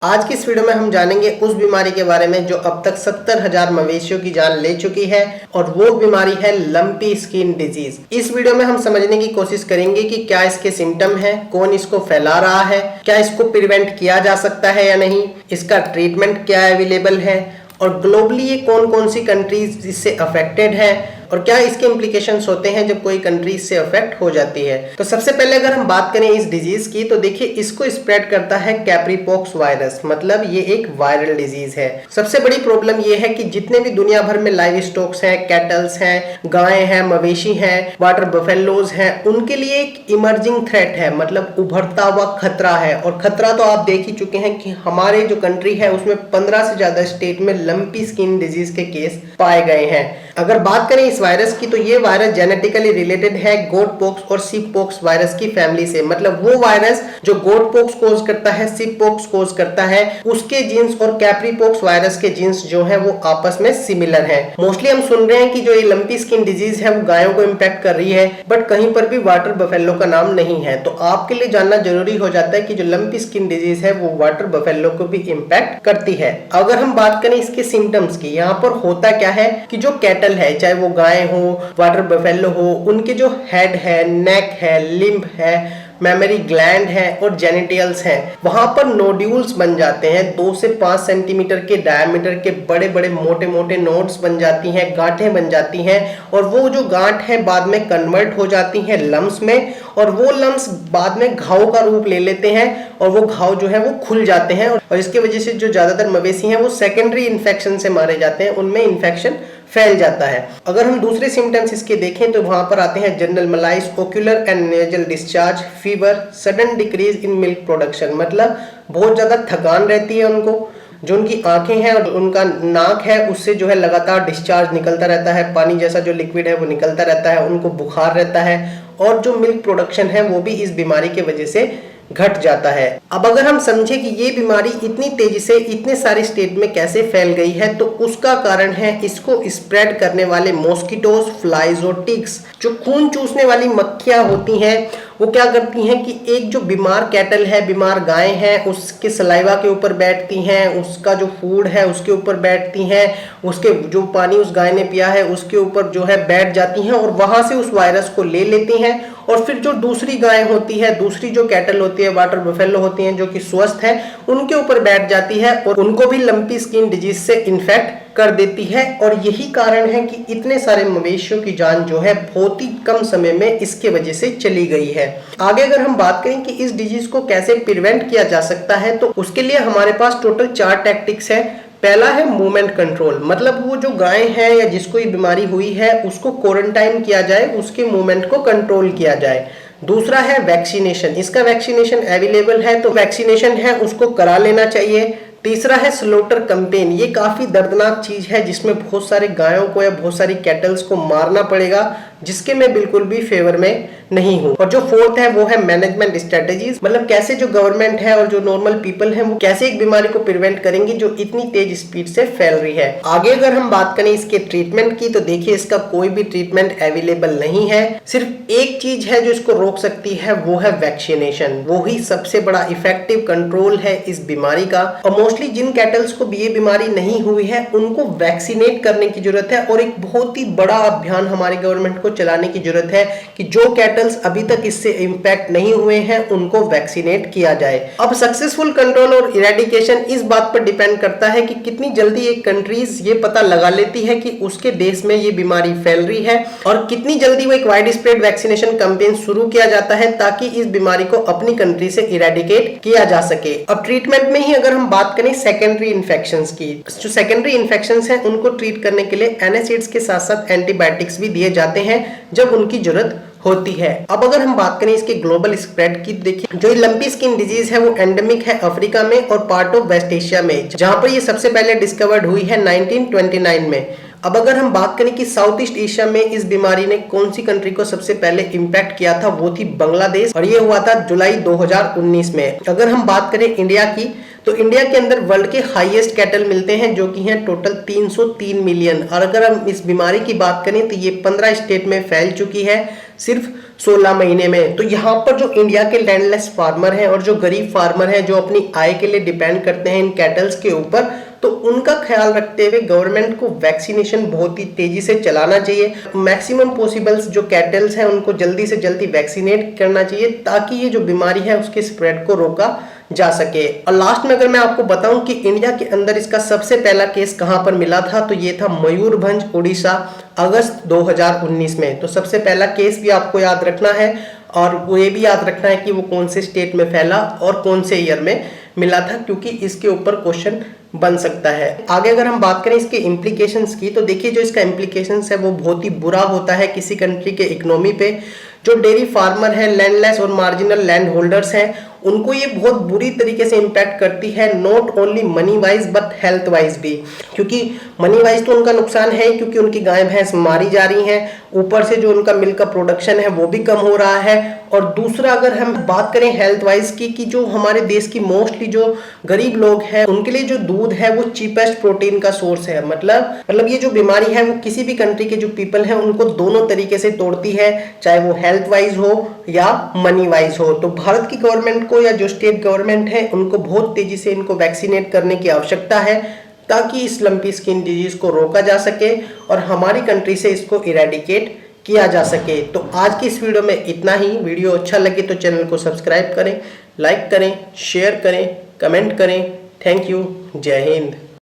आज की इस वीडियो में हम जानेंगे उस बीमारी के बारे में जो अब तक 70,000 मवेशियों की जान ले चुकी है और वो बीमारी है लंपी स्किन डिजीज। इस वीडियो में हम समझने की कोशिश करेंगे कि क्या इसके सिम्टम हैं, कौन इसको फैला रहा है, क्या इसको प्रिवेंट किया जा सकता है या नहीं, इसका ट्रीटमेंट क्या अवेलेबल है और ग्लोबली ये कौन कौन सी कंट्रीज इससे अफेक्टेड है और क्या इसके इम्प्लीकेशंस होते हैं जब कोई कंट्री इससे अफेक्ट हो जाती है। तो सबसे पहले अगर हम बात करें इस डिजीज की तो देखिए इसको स्प्रेड करता है कैप्रीपॉक्स वायरस, मतलब ये एक वायरल डिजीज है। सबसे बड़ी प्रॉब्लम ये है कि जितने भी दुनिया भर में लाइव स्टॉक्स हैं, कैटल्स हैं, गायें हैं, मवेशी हैं, वाटर बफेलोज हैं, उनके लिए एक इमर्जिंग थ्रेट है, मतलब उभरता हुआ खतरा है। और खतरा तो आप देख ही चुके हैं कि हमारे जो कंट्री है उसमें 15 से ज्यादा स्टेट में लंपी स्किन डिजीज के केस पाए गए हैं। अगर बात करें इस वायरस की तो ये वायरस जेनेटिकली रिलेटेड है गोट पॉक्स और सिप पॉक्स वायरस की फैमिली से, मतलब वो वायरस जो गोट पॉक्स कोज करता है, सिप पॉक्स कोज करता है, उसके जीन्स और कैप्रीपॉक्स वायरस के जीन्स जो है वो आपस में सिमिलर हैं। मोस्टली हम सुन रहे हैं कि जो ये लंपी स्किन डिजीज है वो गायों को इंपैक्ट कर रही है, बट कहीं पर भी वाटर बफेलो का नाम नहीं है। तो आपके लिए जानना जरूरी हो जाता है कि जो लंपी स्किन डिजीज है वो वाटर बफेलो को भी इंपैक्ट करती है। अगर हम बात करें इसके सिम्टम्स की, यहाँ पर होता क्या है कि जो कैटल है, चाहे वो गाय हो, वाटर बफेलो हो, उनके जो हेड है, नेक है, लिम्ब है, मेमोरी ग्लैंड है और जेनिटल्स हैं, वहां पर नोड्यूल्स बन जाते हैं। 2 से 5 सेंटीमीटर के डायमीटर के बड़े बड़े मोटे मोटे नोड्स बन जाती हैं, गांठें बन जाती हैं और वो जो गांठ है बाद में कन्वर्ट हो जाती हैं लम्स में और वो लम्स बाद में घाव का रूप ले लेते हैं और वो घाव जो है वो खुल जाते हैं और इसकी वजह से जो ज्यादातर मवेशी हैं वो सेकेंडरी इन्फेक्शन से मारे जाते हैं, उनमें इन्फेक्शन फैल जाता है। अगर हम दूसरे सिम्टम्स इसके देखें तो वहां पर आते हैं general malaise, ocular and nasal discharge, fever, sudden decrease in milk production, मतलब बहुत ज्यादा थकान रहती है उनको, जो उनकी आंखें हैं और उनका नाक है उससे जो है लगातार डिस्चार्ज निकलता रहता है, पानी जैसा जो लिक्विड है वो निकलता रहता है, उनको बुखार रहता है और जो मिल्क प्रोडक्शन है वो भी इस बीमारी की वजह से घट जाता है। अब अगर हम समझे कि ये बीमारी इतनी तेजी से इतने सारे स्टेट में कैसे फैल गई है तो उसका कारण है इसको स्प्रेड करने वाले मॉस्किटोज, फ्लाइज और टिक्स। जो खून चूसने वाली मक्खियां होती हैं वो क्या करती हैं कि एक जो बीमार कैटल है, बीमार गाय है, उसके सलाइवा के ऊपर बैठती हैं, उसका जो फूड है उसके ऊपर बैठती हैं, उसके जो पानी उस गाय ने पिया है उसके ऊपर जो है बैठ जाती हैं और वहां से उस वायरस को ले लेती हैं और फिर जो दूसरी गाय होती है, दूसरी जो कैटल होती है, वाटर बफेलो होती हैं जो कि स्वस्थ है, उनके ऊपर बैठ जाती है और उनको भी लंपी स्किन डिजीज से इन्फेक्ट कर देती है। और यही कारण है कि इतने सारे मवेशियों की जान जो है बहुत ही कम समय में इसके वजह से चली गई है। आगे अगर हम बात करें कि इस डिजीज को कैसे प्रिवेंट किया जा सकता है तो उसके लिए हमारे पास टोटल 4 टैक्टिक्स है। पहला है मूवमेंट कंट्रोल, मतलब वो जो गाय है या जिसको ये बीमारी हुई है उसको क्वारंटाइन किया जाए, उसके मूवमेंट को कंट्रोल किया जाए। दूसरा है वैक्सीनेशन, इसका वैक्सीनेशन अवेलेबल है तो वैक्सीनेशन है उसको करा लेना चाहिए। तीसरा है स्लोटर कैंपेन, ये काफी दर्दनाक चीज है जिसमें बहुत सारे गायों को या बहुत सारी कैटल्स को मारना पड़ेगा, जिसके मैं बिल्कुल भी फेवर में नहीं हूँ। और जो फोर्थ है वो है मैनेजमेंट स्ट्रेटेजीज, मतलब कैसे जो गवर्नमेंट है और जो नॉर्मल पीपल है वो कैसे एक बीमारी को प्रिवेंट करेंगे जो इतनी तेज स्पीड से फैल रही है। आगे अगर हम बात करें इसके ट्रीटमेंट की तो देखिए इसका कोई भी ट्रीटमेंट अवेलेबल नहीं है, सिर्फ एक चीज है जो इसको रोक सकती है वो है वैक्सीनेशन। वो ही सबसे बड़ा इफेक्टिव कंट्रोल है इस बीमारी का और मोस्टली जिन कैटल्स को ये बीमारी नहीं हुई है उनको वैक्सीनेट करने की जरूरत है और एक बहुत ही बड़ा अभियान हमारे गवर्नमेंट को चलाने की जरूरत है कि जो कैटल्स अभी तक इससे इंपैक्ट नहीं हुए हैं उनको वैक्सीनेट किया जाए। अब सक्सेसफुल कंट्रोल और इरेडिकेशन इस बात पर डिपेंड करता है कि कितनी जल्दी एक कंट्रीज ये पता लगा लेती है कि उसके देश में ये बीमारी फैल रही है और कितनी जल्दी वो एक वाइड स्प्रेड वैक्सीनेशन कैंपेन शुरू किया जाता है ताकि इस बीमारी को अपनी कंट्री से इरेडिकेट किया जा सके। अब ट्रीटमेंट में ही अगर हम बात करें सेकेंडरी इन्फेक्शंस की, जो सेकेंडरी इन्फेक्शंस हैं उनको ट्रीट करने के लिए एनासिड्स के साथ साथ एंटीबायोटिक्स भी दिए जाते हैं जब उनकी जरूरत होती है। अब अगर हम बात करें इसके ग्लोबल स्प्रेड की, देखिए जो लंपी स्किन डिजीज है वो एंडेमिक है अफ्रीका में और पार्ट ऑफ वेस्ट एशिया में, जहां पर ये सबसे पहले डिस्कवर्ड हुई है 1929 में। अब अगर हम बात करें कि साउथ ईस्ट एशिया में इस बीमारी ने कौन सी कंट्री को सबसे पहले इंपैक्ट किया था, वो थी बांग्लादेश और ये हुआ था जुलाई 2019 में। अगर हम बात करें इंडिया की तो इंडिया के अंदर वर्ल्ड के हाईएस्ट कैटल मिलते हैं जो कि हैं टोटल 303 मिलियन। और अगर हम इस बीमारी की बात करें तो ये 15 स्टेट में फैल चुकी है सिर्फ 16 महीने में। तो यहाँ पर जो इंडिया के लैंडलेस फार्मर हैं और जो गरीब फार्मर हैं जो अपनी आय के लिए डिपेंड करते हैं इन कैटल्स के ऊपर, तो उनका ख्याल रखते हुए गवर्नमेंट को वैक्सीनेशन बहुत ही तेजी से चलाना चाहिए। मैक्सिमम पॉसिबल्स जो कैटल्स हैं उनको जल्दी से जल्दी वैक्सीनेट करना चाहिए ताकि ये जो बीमारी है उसके स्प्रेड को रोका जा सके। और लास्ट में अगर मैं आपको बताऊं कि इंडिया के अंदर इसका सबसे पहला केस कहां पर मिला था, तो ये था मयूरभंज उड़ीसा अगस्त 2019 में। तो सबसे पहला केस भी आपको याद रखना है और वो ये भी याद रखना है कि वो कौन से स्टेट में फैला और कौन से ईयर में मिला था, क्योंकि इसके ऊपर क्वेश्चन बन सकता है। आगे अगर हम बात करें इसके इम्प्लीकेशंस की, तो देखिए जो इसका इम्प्लीकेशंस है वो बहुत ही बुरा होता है किसी कंट्री के इकोनॉमी पे। जो डेयरी फार्मर है, लैंडलेस और मार्जिनल लैंड होल्डर्स हैं, उनको ये बहुत बुरी तरीके से इम्पैक्ट करती है, not only money wise but health wise भी। क्योंकि मनी वाइज तो उनका नुकसान है क्योंकि उनकी गाय भैंस मारी जा रही हैं, ऊपर से जो उनका मिल्क का प्रोडक्शन है वो भी कम हो रहा है। और दूसरा अगर हम बात करें हेल्थ वाइज की, कि जो हमारे देश की मोस्टली जो गरीब लोग हैं उनके लिए जो दूध है वो चीपेस्ट प्रोटीन का सोर्स है। मतलब ये जो बीमारी है वो किसी भी कंट्री के जो पीपल हैं उनको दोनों तरीके से तोड़ती है, चाहे वो हेल्थ वाइज हो या मनी वाइज हो। तो भारत की गवर्नमेंट को या जो स्टेट गवर्नमेंट है उनको बहुत तेजी से इनको वैक्सीनेट करने की आवश्यकता है ताकि इस लंपी स्किन डिजीज को रोका जा सके और हमारी कंट्री से इसको इरेडिकेट किया जा सके। तो आज की इस वीडियो में इतना ही। वीडियो अच्छा लगे तो चैनल को सब्सक्राइब करें, लाइक करें, शेयर करें, कमेंट करें। Thank you. जय हिंद।